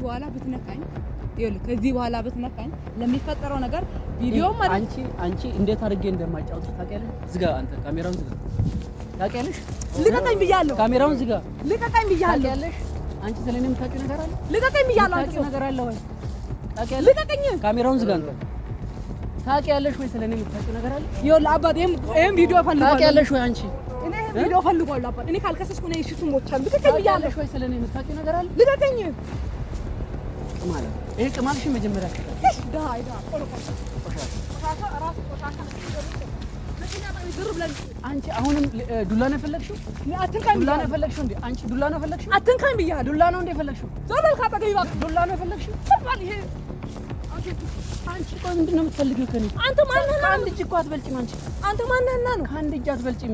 በኋላ ብትነካኝ ለሚፈጠረው ነገር ቪዲዮ ማለት አንቺ እንዴት አድርጌ እንደማጫውት ታውቂያለሽ? ዝጋ አንተ ካሜራውን ዝጋ። ታውቂያለሽ? ልቀቀኝ ብያለሁ። ካሜራውን ዝጋ። ልቀቀኝ ብያለሁ። ታውቂያለሽ? አንቺ ስለኔ የምታውቂው ነገር አለ? ልቀቀኝ ብያለሁ። አንቺ ነገር አለ ወይ? ታውቂያለሽ? ልቀቀኝ። ካሜራውን ዝጋ አንተ። ታውቂያለሽ ወይ ስለኔ የምታውቂው ነገር አለ? ይኸውልህ አባቴ ይሄን ቪዲዮ ፈልጓል። ታውቂያለሽ ወይ አንቺ? እኔ ቪዲዮ ፈልጓል አባቴ። እኔ ካልከሰስኩ ነው እሺ ትሞቻለህ። ልቀቀኝ ብያለሁ። ወይ ስለኔ የምታውቂው ነገር አለ? ልቀቀኝ። ማለት ይሄ ቅማልሽ መጀመሪያ ዳይ ቆሻሻ አንቺ አሁንም ዱላ ነው የፈለግሽው? ዱላ ነው የፈለግሽው እንዴ? አንቺ ዱላ ነው የፈለግሽው? አትንካኝ ብያለሁ። ዱላ ነው እንዴ የፈለግሽው? ዞር ካጠገቢ እባክህ። ዱላ ነው የፈለግሽው? ይሄ አንቺ ቆይ ምንድን ነው የምትፈልጊው ከእኔ? አንተ ማን ነህ? አንድ እጅ እኮ አትበልጭም አንቺ። አንተ ማን ነህ ነው? ከአንድ እጅ አትበልጭም።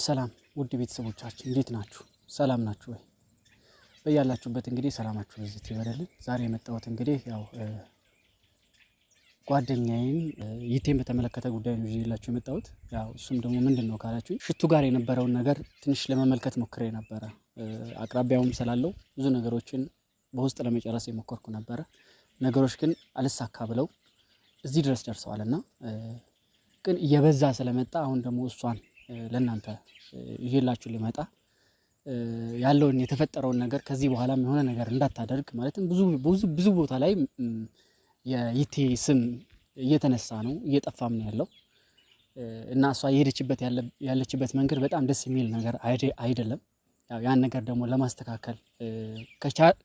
ሰላም ውድ ቤተሰቦቻችን እንዴት ናችሁ? ሰላም ናችሁ ወይ? በያላችሁበት እንግዲህ ሰላማችሁ በዚህ ይበረልን። ዛሬ የመጣሁት እንግዲህ ያው ጓደኛዬን ይቴን በተመለከተ ጉዳይ ነው ይዤላችሁ የመጣሁት። ያው እሱም ደግሞ ምንድነው ካላችሁ ሽቱ ጋር የነበረውን ነገር ትንሽ ለመመልከት ሞክሬ ነበር። አቅራቢያውም ስላለው ብዙ ነገሮችን በውስጥ ለመጨረስ የሞከርኩ ነበር። ነገሮች ግን አልሳካ ብለው እዚህ ድረስ ደርሰዋልና ግን እየበዛ ስለመጣ አሁን ደግሞ እሷን ለእናንተ ይዤላችሁ ልመጣ ያለውን የተፈጠረውን ነገር ከዚህ በኋላ የሆነ ነገር እንዳታደርግ ማለትም ብዙ ቦታ ላይ የይቴ ስም እየተነሳ ነው እየጠፋም ነው ያለው እና እሷ ያለችበት መንገድ በጣም ደስ የሚል ነገር አይደለም። ያው ያን ነገር ደግሞ ለማስተካከል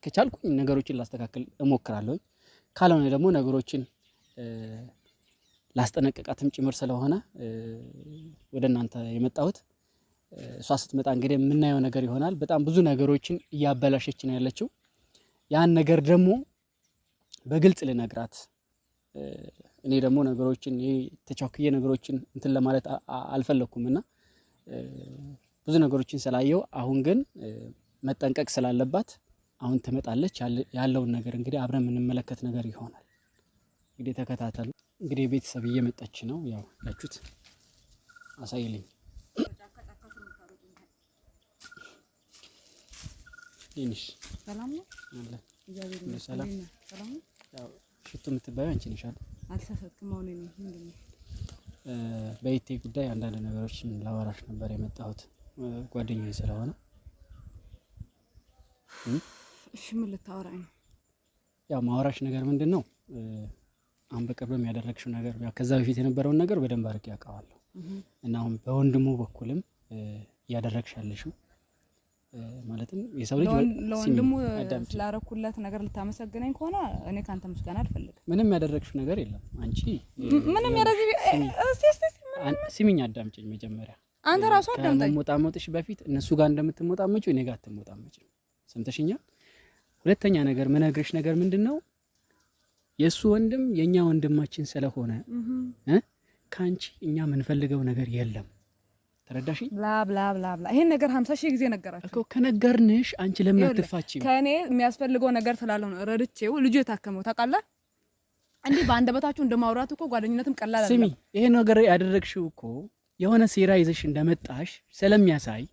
ከቻልኩኝ ነገሮችን ላስተካከል እሞክራለሁ። ካልሆነ ደግሞ ነገሮችን ላስጠነቀቃትም ጭምር ስለሆነ ወደ እናንተ የመጣሁት። እሷ ስትመጣ እንግዲህ የምናየው ነገር ይሆናል። በጣም ብዙ ነገሮችን እያበላሸች ነው ያለችው። ያን ነገር ደግሞ በግልጽ ልነግራት እኔ ደግሞ ነገሮችን ተቻክዬ ነገሮችን እንትን ለማለት አልፈለኩም። ብዙ ነገሮችን ስላየው አሁን ግን መጠንቀቅ ስላለባት አሁን ትመጣለች። ያለውን ነገር እንግዲህ አብረን የምንመለከት ነገር ይሆናል። እንግዲህ ተከታተሉ። እንግዲህ ቤተሰብ እየመጣች ነው። ያው ያችሁት አሳይልኝ። ይንሽ ሰላም ነው አለ እግዚአብሔር ይመስገን። ሰላም ነው። ያው ሽቱ የምትባዩ አንቺ ነሽ አይደል? አልተሳሳትኩም። አሁን ነው ምንድነው በይቴ ጉዳይ አንዳንድ ነገሮችን ላወራሽ ነበር የመጣሁት ጓደኛዬ ስለሆነ። እሺ ምን ልታወራኝ ነው? ያው ማወራሽ ነገር ምንድነው አሁን በቅርብም ያደረግሽው ነገር ያው ከዛ በፊት የነበረውን ነገር በደንብ አድርጌ አውቃለሁ እና አሁን በወንድሙ በኩልም ያደረግሻለሽው ማለትም የሰው ልጅ ለወንድሙ ስላረኩለት ነገር ልታመሰግነኝ ከሆነ እኔ ካንተ ምስጋና አልፈልግም። ምንም ያደረግሽው ነገር የለም አንቺ ምንም ያደረግሽ ሲሚኝ አዳምጪኝ መጀመሪያ። አንተ ራስህ አዳምጠኝ። ከመሞጣሞጥሽ በፊት እነሱ ጋር እንደምትሞጣመጪው እኔ ጋር አትሞጣመጪም። ሰምተሽኛል? ሁለተኛ ነገር ምነግርሽ ነገር ምንድነው የሱ ወንድም የኛ ወንድማችን ስለሆነ ካንቺ እኛ ምንፈልገው ነገር የለም። ተረዳሽኝ? ላ ይሄን ነገር 50 ሺህ ጊዜ ነገራችሁ እኮ። ከነገርንሽ አንቺ ለምን አትፋቺም? ከኔ የሚያስፈልገው ነገር ስላለው ነው ረድቼው ልጁ የታከመው ታውቃለህ። እንዴ በአንደበታችሁ እንደማውራት እኮ ጓደኝነትም ቀላል አይደለም። ስሚ ይሄ ነገር ያደረግሽው እኮ የሆነ ሴራ ይዘሽ እንደመጣሽ ስለሚያሳይ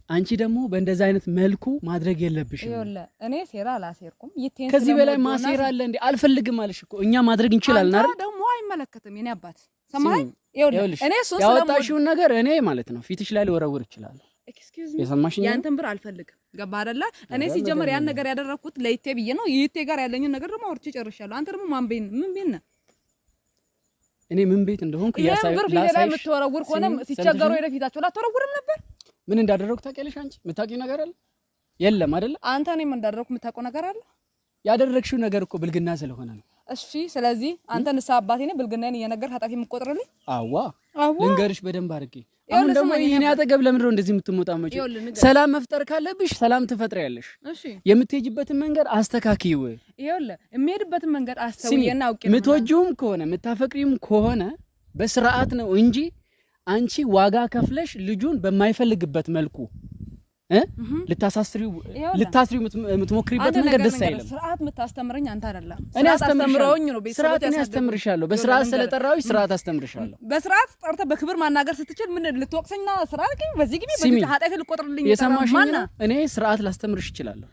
አንቺ ደግሞ በእንደዛ አይነት መልኩ ማድረግ የለብሽም። ይኸውልህ እኔ ሴራ አላሴርኩም። ይቴን ከዚህ በላይ ማሴራ አለ እንዴ? አልፈልግም አለሽ እኮ። እኛ ማድረግ እንችላለን አይደል? ደግሞ አይመለከትም የኔ አባት ሰማኝ። ይኸውልህ እኔ ሶስት ያወጣሽውን ነገር እኔ ማለት ነው ፊትሽ ላይ ልወረውር ይችላል። ኤክስኪውዝ ሚ የሰማሽኝ? ያንተን ብር አልፈልግም። ገባ አይደለ? እኔ ሲጀመር ያን ነገር ያደረኩት ለይቴ ብዬ ነው። ይቴ ጋር ያለኝን ነገር ደግሞ አውርቼ ጨርሻለሁ። አንተ ደግሞ ማን ቤት ምን ቤት ነህ? እኔ ምን ቤት እንደሆንኩ ያሳይ ላሳይሽ። የምትወረውር ከሆነ ሲቸገሩ ወደፊታቸው ላትወረውርም ነበር። ምን እንዳደረኩ ታውቂያለሽ? አንቺ የምታውቂው ነገር አለ? የለም አይደለ? አንተ እኔ ምን እንዳደረኩ የምታውቀው ነገር አለ? ያደረግሽው ነገር እኮ ብልግና ስለሆነ ነው። እሺ ስለዚህ አንተ ንሳ አባቴ ነኝ ብልግናዬን እየነገር ኃጢአት የምትቆጥርልኝ? አዋ ልንገርሽ በደንብ አድርጌ። አሁን ደግሞ የኔ አጠገብ ለምንድን ነው እንደዚህ የምትሞጣመጪው? ሰላም መፍጠር ካለብሽ ሰላም ትፈጥሪያለሽ። እሺ የምትሄጂበትን መንገድ አስተካክይው። ይኸውልህ የምሄድበትን መንገድ አስተውዬና አውቄ ነው። የምትወጂውም ከሆነ የምታፈቅሪውም ከሆነ በስርዓት ነው እንጂ አንቺ ዋጋ ከፍለሽ ልጁን በማይፈልግበት መልኩ ልታስሪው የምትሞክሪበት መንገድ ደስ አይልም። ስርዓት የምታስተምረኝ አንተ አይደለም። እኔ አስተምረውኝ ነው ቤተሰቦች ያስተምርሻለሁ። በስርዓት ስለጠራሁሽ ስርዓት አስተምርሻለሁ። በስርዓት ጠርተህ በክብር ማናገር ስትችል ምን ልትወቅሰኝና ስርዓት ግን በዚህ ግቢ በዚህ ኃጢአት ልቆጥርልኝ? የሰማሽኝ ነው። እኔ ስርዓት ላስተምርሽ እችላለሁ።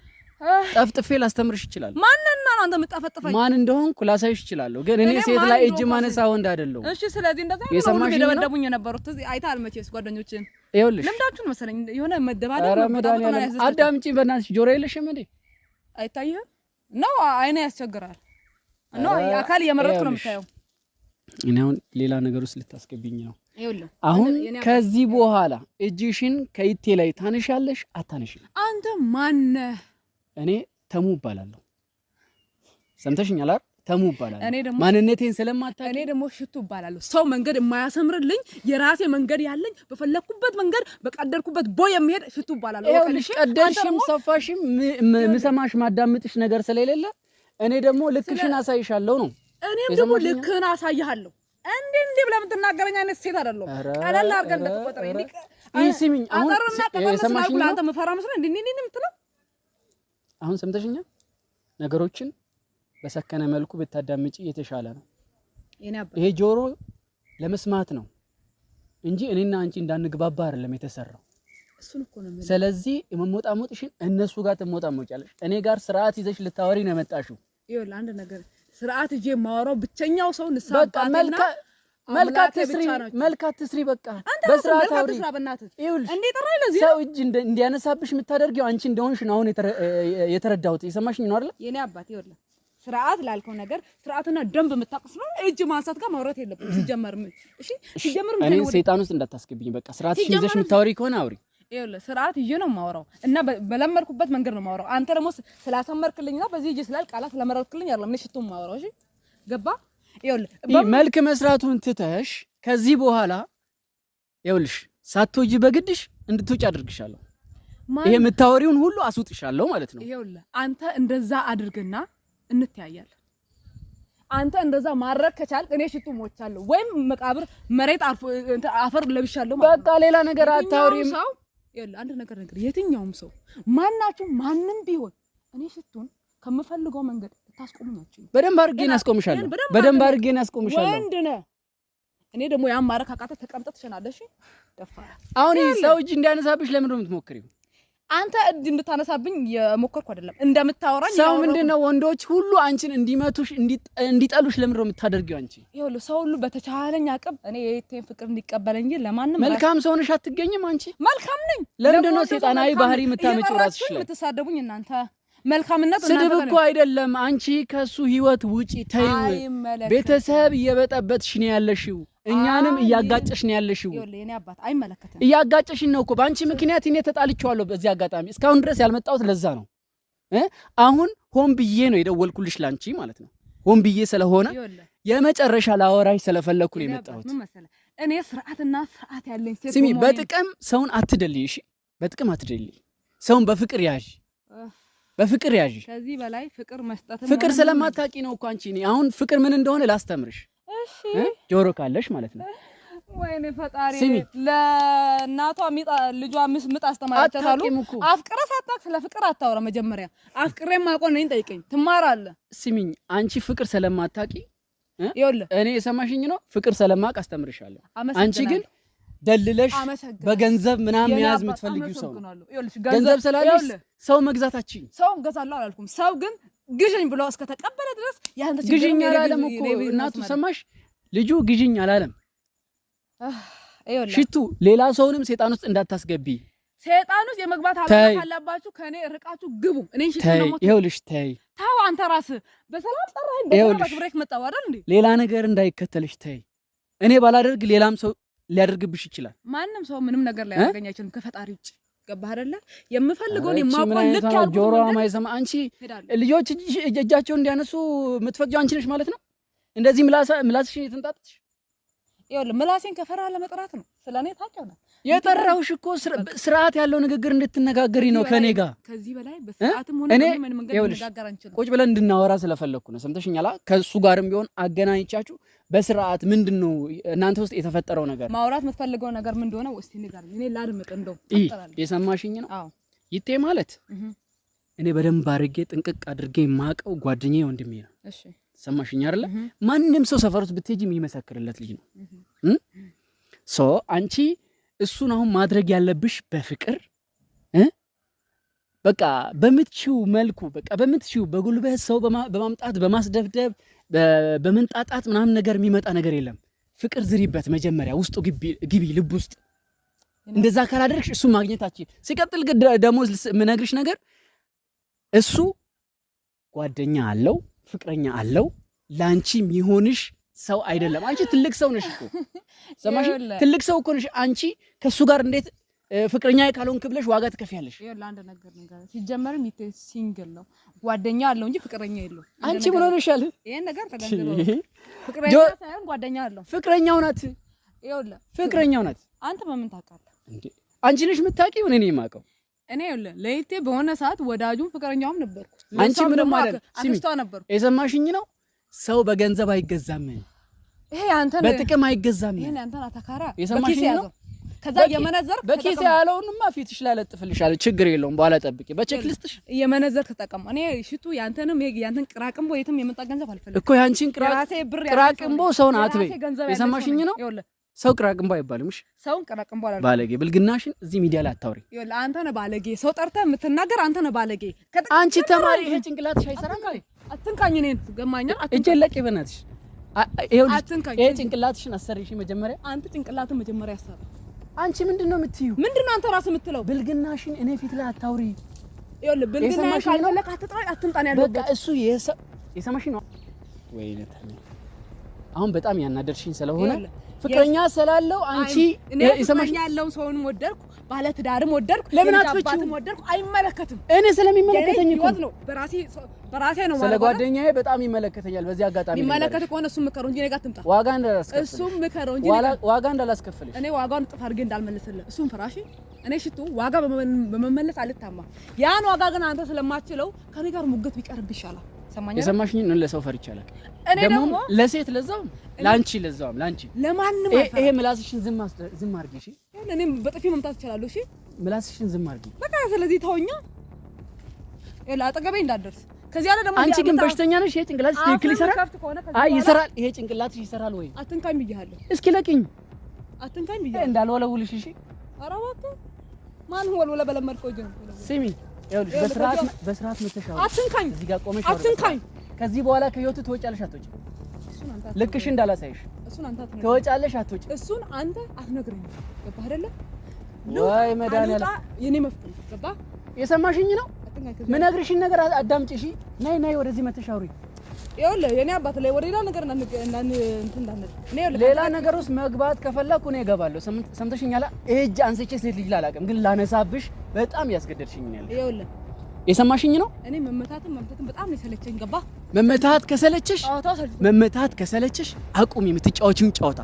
ጠፍጥፌ ላስተምርሽ ይችላል ማንና ነው አንተ የምጠፈጥፈኝ ማን እንደሆንኩ ላሳይሽ ይችላል ግን እኔ ሴት ላይ እጅ ማነሳ ወንድ አይደለም እሺ ስለዚህ እንደዛ ነው ደበደቡኝ የነበሩት አይታል መቼስ ጓደኞችን ይኸውልሽ ለምዳችሁ ነው መሰለኝ የሆነ መደባደብ አዳምጪ በእናትሽ ጆሮ የለሽም እንዴ አይታየህም ነው አይኔ ያስቸግራል ነው አካል የመረጥኩ ነው የምታየው እኔ አሁን ሌላ ነገር ውስጥ ልታስገብኝ ነው አሁን ከዚህ በኋላ እጅሽን ከይቴ ላይ ታነሻለሽ አታነሽም አንተ ማን ነህ እኔ ተሙ እባላለሁ ሰምተሽኛል አይደል ተሙ እባላለሁ ማንነቴን ስለማታውቂ እኔ ደግሞ ሽቱ እባላለሁ ሰው መንገድ የማያሰምርልኝ የራሴ መንገድ ያለኝ በፈለኩበት መንገድ በቀደርኩበት ቦይ የሚሄድ ሽቱ እባላለሁ ይኸውልሽ ቀደርሽም ሰፋሽም ምሰማሽ ማዳምጥሽ ነገር ስለሌለ እኔ ደግሞ ልክሽን አሳይሻለሁ ነው እኔም ደግሞ ልክህን አሳይሃለሁ እንዴ ብለህ የምትናገረኝ አይነት ሴት አይደለሁ ቀለል አድርገህ እንደተቆጠረኝ ይስሚኝ አሁን የሰማሽኝ ነው አንተ መፈራ መስለህ እንዴ የምትለው አሁን ሰምተሽኛል ነገሮችን በሰከነ መልኩ ብታዳምጪ የተሻለ ነው ይሄ ጆሮ ለመስማት ነው እንጂ እኔና አንቺ እንዳንግባባ አይደለም የተሰራው እሱን እኮ ነው ስለዚህ የመሞጣሞጥሽን እነሱ ጋር ትሞጣሞጫለሽ እኔ ጋር ስርዓት ይዘሽ ልታወሪ ነው የመጣሽው ይኸውልህ አንድ ነገር ስርዓት ይዤ የማወራው ብቸኛው ሰው ንሳባትና መልካት ትስሪ በቃ በስርዓት አውሪ እንዴ ጠራይ ለዚህ ሰው እጅ እንዲያነሳብሽ የምታደርጊው አንቺ እንደሆንሽ ነው አሁን የተረዳሁት የሰማሽኝ ነው አይደል የኔ አባት ይኸውልህ ስርዓት ላልከው ነገር ስርዓትና ደንብ የምታውቁስ ነው እጅ ማንሳት ጋር ማውራት የለብንም ሲጀመር እኔ ሰይጣን ውስጥ እንዳታስገቢኝ በቃ ስርዓት ይዘሽ የምታወሪ ከሆነ አውሪ ይኸውልህ ስርዓት ይዤ ነው የማወራው እና በለመርኩበት መንገድ ነው የማወራው አንተ ደግሞ ስላሰመርክልኝና በዚህ እጅ ስላል ቃላት ስለመረጥክልኝ አይደለም እኔ ሽቱ የማወራው እሺ ገባ ይኸውልህ መልክ መስራቱን ትተሽ ከዚህ በኋላ ይኸውልሽ ሳትወጂ በግድሽ እንድትወጪ አድርግሻለሁ ይሄ የምታወሪውን ሁሉ አስውጥሻለሁ ማለት ነው ይኸውልህ አንተ እንደዛ አድርግና እንተያያለን አንተ እንደዛ ማድረግ ከቻልክ እኔ ሽቱ ሞቻለሁ ወይም መቃብር መሬት አፈር ለብሻለሁ በቃ ሌላ ነገር አታውሪም ይኸውልህ አንድ ነገር የትኛውም ሰው ማናችሁ ማንንም ቢሆን እኔ ሽቱን ከምፈልገው መንገድ ታስቆሙኛችሁ በደንብ አድርጌ እናስቆምሻለሁ በደንብ አድርጌ እናስቆምሻለሁ ወንድ ነህ እኔ ደግሞ ያን ማረክ አቃተ ተቀምጠህ ተሸናለሽ ደፋ አሁን ሰው እጅ እንዲያነሳብሽ ለምን ነው የምትሞክሪው አንተ እጅ እንድታነሳብኝ የሞከርኩ አይደለም እንደምታወራኝ ሰው ምንድነው ወንዶች ሁሉ አንቺን እንዲመቱሽ እንዲጠሉሽ ለምን ነው የምታደርጊው አንቺ ይኸውልህ ሰው ሁሉ በተቻለኝ አቅም እኔ የቴን ፍቅር እንዲቀበለኝ ለማንንም መልካም ሰው ነሽ አትገኝም አንቺ መልካም ነኝ ለምን ነው ሰይጣናዊ ባህሪ የምታመጪው ራስሽ ላይ የምትሳደቡኝ እናንተ መልካምነት ስድብ እኮ አይደለም አንቺ ከሱ ህይወት ውጪ ተይው ቤተሰብ እየበጠበጥሽ ነው ያለሽው እኛንም እያጋጨሽ ነው ያለሽው ይኸውልህ የኔ አባት አይመለከተም እያጋጨሽን ነው እኮ ባንቺ ምክንያት እኔ ተጣልቻለሁ በዚህ አጋጣሚ እስካሁን ድረስ ያልመጣሁት ለዛ ነው አሁን ሆን ብዬ ነው የደወልኩልሽ ላንቺ ማለት ነው ሆን ብዬ ስለሆነ የመጨረሻ ላወራሽ ስለፈለኩ ነው የመጣሁት እኔ ስርዓትና ስርዓት ያለኝ ሴት ስሚ በጥቅም ሰውን አትደልይ እሺ በጥቅም አትደልይ ሰውን በፍቅር ያዥ በፍቅር ያዥ ከዚህ በላይ ፍቅር መስጠት ፍቅር ስለማታውቂ ነው እኮ አንቺ ነኝ አሁን ፍቅር ምን እንደሆነ ላስተምርሽ እሺ ጆሮ ካለሽ ማለት ነው ወይኔ ፈጣሪ ለእናቷ ልጇ ምጥ አስተማረቻታሉ አፍቅረ ሳታውቅ ስለ ፍቅር አታወራ መጀመሪያ አፍቅሬ ማቆን ነኝ ጠይቀኝ ትማራለህ ስሚኝ አንቺ ፍቅር ስለማታውቂ ይኸውልህ እኔ የሰማሽኝ ነው ፍቅር ስለማውቅ አስተምርሻለሁ አንቺ ግን ደልለሽ በገንዘብ ምናምን መያዝ የምትፈልጊው ሰው ነው ገንዘብ ስላለሽ ሰው መግዛታችን ሰው ገዛለሁ አላልኩም ሰው ግን ግዥኝ ብሎ እስከ ተቀበለ ድረስ ያንተ ግዥኝ አላለም እኮ እናቱ ሰማሽ ልጁ ግዥኝ አላለም ሽቱ ሌላ ሰውንም ሰይጣን ውስጥ እንዳታስገቢ ሰይጣን ውስጥ የመግባት አላማ ካላባችሁ ከኔ ርቃችሁ ግቡ እኔን ሽቱ ነው ይኸውልሽ ተይ ታው አንተ ራስህ በሰላም ጠራኸኝ በሰላም ብሬክ መጣው አይደል እንዴ ሌላ ነገር እንዳይከተልሽ ተይ እኔ ባላደርግ ሌላም ሰው ሊያደርግብሽ ይችላል ማንንም ሰው ምንም ነገር ላይ ያገኝ አይችልም ከፈጣሪ ውጭ ገባህ አይደለ የምፈልገውን የማውቀው ልክ ያልኩት ጆሮ ማይሰማ አንቺ ልጆች እጃቸውን እንዲያነሱ የምትፈቅጂው አንቺ ነሽ ማለት ነው እንደዚህ ምላስሽ የተንጣጥሽ ይኸውልህ ምላሴን ከፈራ ለመጥራት ነው ስለኔ ታውቂያለህ የጠራሁሽ እኮ ስርዓት ያለው ንግግር እንድትነጋገሪ ነው ከኔ ጋር ከዚህ በላይ በስርዓትም ሆነ ምን መንገድ እንነጋገር አንችልም ቁጭ ብለን እንድናወራ ስለፈለኩ ነው ሰምተሽኛል ከሱ ጋርም ቢሆን አገናኝቻችሁ በስርዓት ምንድነው እናንተ ውስጥ የተፈጠረው ነገር ማውራት የምትፈልገው ነገር ምን እንደሆነ ወስቲ ንገረኝ እኔ ላድምጥ እንደው የሰማሽኝ ነው አዎ ይቴ ማለት እኔ በደንብ አድርጌ ጥንቅቅ አድርጌ የማውቀው ጓደኛዬ ወንድሜ ነው እሺ ሰማሽኝ አይደለ ማንንም ሰው ሰፈር ውስጥ ብትሄጂ የሚመሰክርለት ልጅ ነው አንቺ እሱን አሁን ማድረግ ያለብሽ በፍቅር በቃ በምትችው መልኩ በቃ በምትችው በጉልበት ሰው በማምጣት በማስደብደብ በመንጣጣት ምናምን ነገር የሚመጣ ነገር የለም። ፍቅር ዝሪበት መጀመሪያ ውስጡ ግቢ ልብ ውስጥ እንደዛ ካላደረግሽ እሱ ማግኘታችን ሲቀጥል ደግሞ ምነግርሽ ነገር እሱ ጓደኛ አለው ፍቅረኛ አለው ላንቺ የሚሆንሽ ሰው አይደለም። አንቺ ትልቅ ሰው ነሽ እኮ ሰማሽ? ትልቅ ሰው እኮ ነሽ አንቺ። ከሱ ጋር እንዴት ፍቅረኛ ካልሆንክ ብለሽ ዋጋ ትከፍያለሽ? ይኸውልህ አንድ ነገር ነገር ሲጀመርም ሲንግል ነው ጓደኛ አለው እንጂ ፍቅረኛ የለውም። አንቺ ምን ሆነሻል? ይሄን ነገር ተገንዝበው። ፍቅረኛ ሳይሆን ጓደኛ አለው። ፍቅረኛው ናት። ይኸውልህ ፍቅረኛው ናት። አንተ በምን ታውቃለህ እንዴ? አንቺ ነሽ የምታውቂው እኔ ነኝ የማውቀው። እኔ ይኸውልህ ለይቴ በሆነ ሰዓት ወዳጁም ፍቅረኛውም ነበርኩ። አንቺ ምንም ማለት አክስቷ ነበርኩ። የሰማሽኝ ነው። ሰው በገንዘብ አይገዛም። ይሄ አንተ በጥቅም አይገዛም። ይሄን አንተን አታካራ የሰማሽኝ ነው። ከዛ የመነዘር በኪስ ያለውንማ ፊትሽ ላይ ለጥፍልሻለሁ። ችግር የለውም። በኋላ ጠብቂ። በቼክ ሊስትሽ የመነዘር ተጠቀም። እኔ ሽቱ ያንተንም ያንተን ቅራቅምቦ የትም የመጣ ገንዘብ አልፈልግም እኮ ያንቺን ቅራቅምቦ ሰውን አትበይ። የሰማሽኝ ነው። ሰው ቅራቅምቦ አይባልም። እሺ ሰውን ቅራቅምቦ አላልኩም። ባለጌ ብልግናሽን እዚህ ሚዲያ ላይ አታውሪ። ይኸውልህ አንተ ነህ ባለጌ። ሰው ጠርተህ የምትናገር አንተ ነህ ባለጌ። አንቺ ተማሪ ይሄ ጭንቅላትሽ አይሰራም ማለት አትንካኝ። እኔን ገማኛ እጀለቂ በእናትሽ። ይሄ ጭንቅላትሽን አሰሪሽ መጀመሪያ። አንተ ጭንቅላትን መጀመሪያ አሰራ። አንቺ ምንድነው የምትዩ? ምንድነው አንተ ራስህ የምትለው? ብልግናሽን እኔ ፊት ላይ አታውሪ። ይኸውልህ ብልግና ካልፈለክ አትጥራኝ፣ አትምጣን ያለበት በቃ እሱ የሰማሽ ነው። ወይኔ ታዲያ አሁን በጣም ያናደርሽኝ ስለሆነ ፍቅረኛ ስላለው አንቺ የሰማሽ ያለው ሰውንም ወደድኩ ባለ ትዳርም ወደድኩ ለምን አትፈቺም? ወደድኩ አይመለከትም። እኔ ስለሚመለከተኝ እኮ ነው በራሴ ነው ማለት ስለ ጓደኛዬ በጣም ይመለከተኛል። በዚህ አጋጣሚ ይመለከት ከሆነ እሱም ምከረው እንጂ እኔ ጋር አትምጣ። ዋጋ እንዳላስከፍል እሱም ምከረው እንጂ ዋጋ እንዳላስከፍልሽ እኔ ዋጋውን ጥፍ አድርጌ እንዳልመልስልህ እሱም ፍራሽ እኔ ሽቱ ዋጋ በመመለስ አልታማ። ያን ዋጋ ግን አንተ ስለማትችለው ከኔ ጋር ሙግት ቢቀርብ ይሻላል። ሰማኛ የሰማሽኝ ነው። ለሰው ፈር ይቻላል። እኔ ደግሞ ለሴት ለዛው ላንቺ ለዛው ላንቺ ለማንም ይሄ ምላስሽን ዝም አድርጊ። እሺ እኔ በጥፊ መምታት እችላለሁ። እሺ ምላስሽን ዝም አድርጊ በቃ። ስለዚህ ተወኛ አጠገቤ እንዳትደርስ። ከዚህ ያለ ደግሞ አንቺ ግን በሽተኛ ነሽ። ይሄ ጭንቅላትሽ ትክክል ይሰራል? አይ ይሰራል። ይሄ ጭንቅላትሽ ይሰራል ወይ? አትንካኝ ብያለሁ። እስኪ ለቅኝ። አትንካኝ ብያለሁ እንዳልወለውልሽ። እሺ ኧረ እባክህ ማን ወለወለ በለመድከው ጀን ስሚ ይኸውልሽ በስርዓት መተሻው አትንካኝ። እዚህ ጋር ቆመሽ አትንካኝ። ከዚህ በኋላ ከህይወት ትወጫለሽ አትወጪም? ልክሽ እንዳላሳይሽ እሱን አንተ አትነግረኝ። ትወጫለሽ አትወጪም? እሱን አንተ አትነግረኝ። ገባህ አይደለ? ወይ መድኃኒዓለም የኔ መፍትሄ ገባህ? የሰማሽኝ ነው። ምነግርሽን ነገር አዳምጪ። እሺ ነይ ወደዚህ መተሻውሪ። ይኸውልህ የኔ አባት ላይ ወደ ሌላ ነገር ሌላ ነገር ውስጥ መግባት ከፈለኩ እኔ እገባለሁ። ሰምተሽኛል? እጅ አንስቼ ሴት ልጅ ላላቅም፣ ግን ላነሳብሽ በጣም ያስገደድሽኝ ነው ያለው። ይኸውልህ የሰማሽኝ ነው። እኔ መመታትም በጣም ነው የሰለቸኝ። ገባህ? መመታት ከሰለችሽ አቁሚ የምትጫወቺውን ጨዋታ።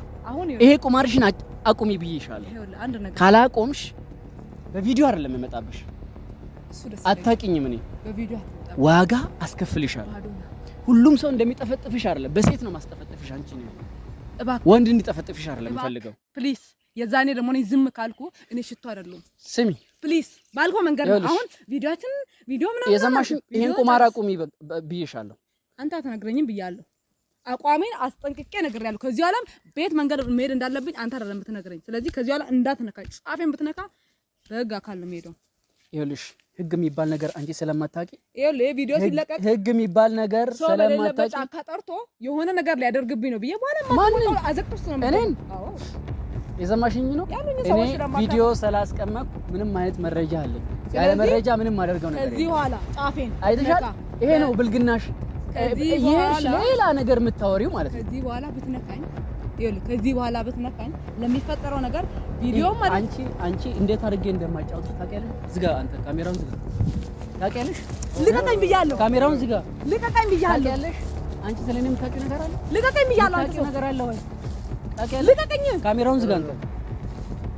ይሄ ቁማርሽን አቁሚ ብዬሻለሁ። ይኸውልህ አንድ ነገር ካላቆምሽ በቪዲዮ አይደለም የመጣብሽ። አታውቂኝም። እኔ በቪዲዮ ዋጋ አስከፍልሻለሁ። ሁሉም ሰው እንደሚጠፈጥፍሽ አይደለም፣ በሴት ነው ማስጠፈጥፍሽ። አንቺ ነው እባክህ ወንድ እንዲጠፈጥፍሽ አይደለም የምፈልገው። ፕሊዝ የዛኔ ደግሞ እኔ ዝም ካልኩ እኔ ሽቶ አይደለም። ስሚ ፕሊዝ ባልኮ መንገድ ነው። አሁን ቪዲዮ ምናምን የሰማሽኝ? ይሄን ቁማር አቁሚ ብዬሻለሁ። አንተ አትነግረኝም ብያለሁ። አቋሜን አስጠንቅቄ ነግሬያለሁ። ከዚህ በኋላ ቤት መንገድ መሄድ እንዳለብኝ አንተ አይደለም የምትነግረኝ። ስለዚህ ከዚህ በኋላ እንዳትነካኝ። ጻፌን ብትነካ በህግ አካል ነው የምሄደው። ይኸውልሽ ህግ የሚባል ነገር አንቺ ስለማታውቂ፣ ይኸውልህ ቪዲዮ ሲለቀቅ ህግ የሚባል ነገር ስለማታውቂ ጫካ ጠርቶ የሆነ ነገር ሊያደርግብኝ ነው ብዬ በኋላ አዘቅጥስ ነው እኔን። አዎ የሰማሽኝ ነው። እኔ ቪዲዮ ስላስቀመጥኩ ምንም አይነት መረጃ አለኝ። ያለ መረጃ ምንም አደርገው ነገር ከዚህ በኋላ ጻፌን አይተሻል። ይሄ ነው ብልግናሽ። ይሄሽ ሌላ ነገር የምታወሪው ማለት ነው። ከዚህ በኋላ ብትነካኝ ይኸውልህ ከዚህ በኋላ ብትነካኝ ለሚፈጠረው ነገር ቪዲዮ ማለት አንቺ እንዴት አድርጌ እንደማጫወት ታውቂያለሽ? ዝጋ አንተ ካሜራውን ዝጋ። ታውቂያለሽ? ልቀቀኝ ብያለሁ። ካሜራውን ዝጋ። ልቀቀኝ ብያለሁ። ታውቂያለሽ? አንቺ ስለኔ የምታውቂው ነገር አለ? ልቀቀኝ ብያለሁ። አንተ ነገር አለ ወይ? ታውቂያለሽ? ልቀቀኝ። ካሜራውን ዝጋ አንተ።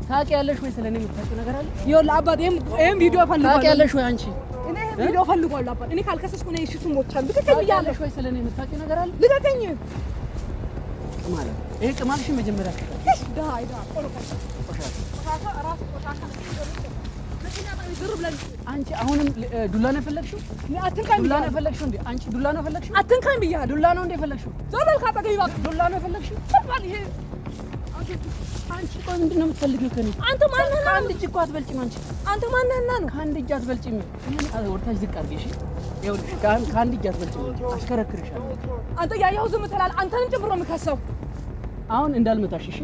ታውቂያለሽ ወይ ስለኔ የምታውቂው ነገር አለ? ይኸውልህ አባት ይሄን ቪዲዮ ፈልጓል። ታውቂያለሽ ወይ አንቺ? እኔ ቪዲዮ ፈልጓል አባት። እኔ ካልከሰስኩ ነው እሺ ትሞቻለህ። ልቀቀኝ ብያለሁ። ወይ ስለኔ የምታውቂው ነገር አለ? ልቀቀኝ ማለት ይሄ ቅማልሽ መጀመሪያ አንቺ አሁንም ዱላ ነው የፈለግሽው? ዱላ ነው የፈለግሽው እንዴ? አንቺ ዱላ ነው የፈለግሽው? አትንካኝ ብያለሁ። ዱላ ነው እንዴ የፈለግሽው? ዞር በል ካጠገቤ እባክህ። ዱላ ነው የፈለግሽው? ዞር በል። ይሄ አንቺ ቆይ ምንድን ነው የምትፈልጊው ከእኔ? አንተ ማን ነህ? ከአንድ እጅ እኮ አትበልጭም አንቺ። አንተ ማን ነህና ነው? ከአንድ እጅ አትበልጭም። ወርታች ዝቅ አድርጊ እሺ። ይኸውልሽ ከአንድ እጅ አትበልጭም። አሽከረክርሻለሁ። አንተ ያየኸው ዝም ትላለህ። አንተን ጭምሮ የምከሰው አሁን እንዳልመታሽ እሺ።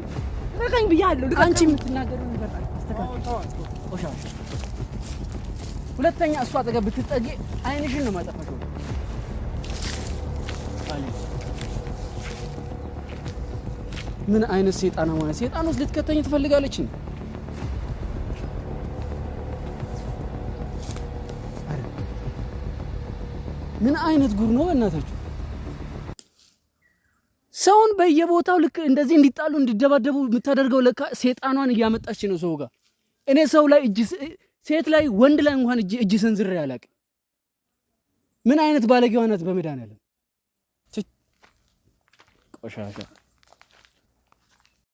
ልቀቀኝ ብያለሁ። አንቺ የምትናገረው ነገር አስተካክል። ቆሻሻ ሁለተኛ እሷ አጠገብ ብትጠጊ አይንሽን ነው ማጠፋሽ። ምን አይነት ሰይጣን ነው? ሰይጣን ውስጥ ልትከተኝ ትፈልጋለች። ምን አይነት ጉር ነው በእናታችሁ? ሰውን በየቦታው ልክ እንደዚህ እንዲጣሉ እንዲደባደቡ የምታደርገው ለካ ሰይጣኗን እያመጣች ነው ሰው ጋር። እኔ ሰው ላይ እጅ ሴት ላይ ወንድ ላይ እንኳን እጅ ሰንዝሬ አላውቅም። ምን አይነት ባለጌዋ ናት በመድኃኒዓለም ቆሻሻ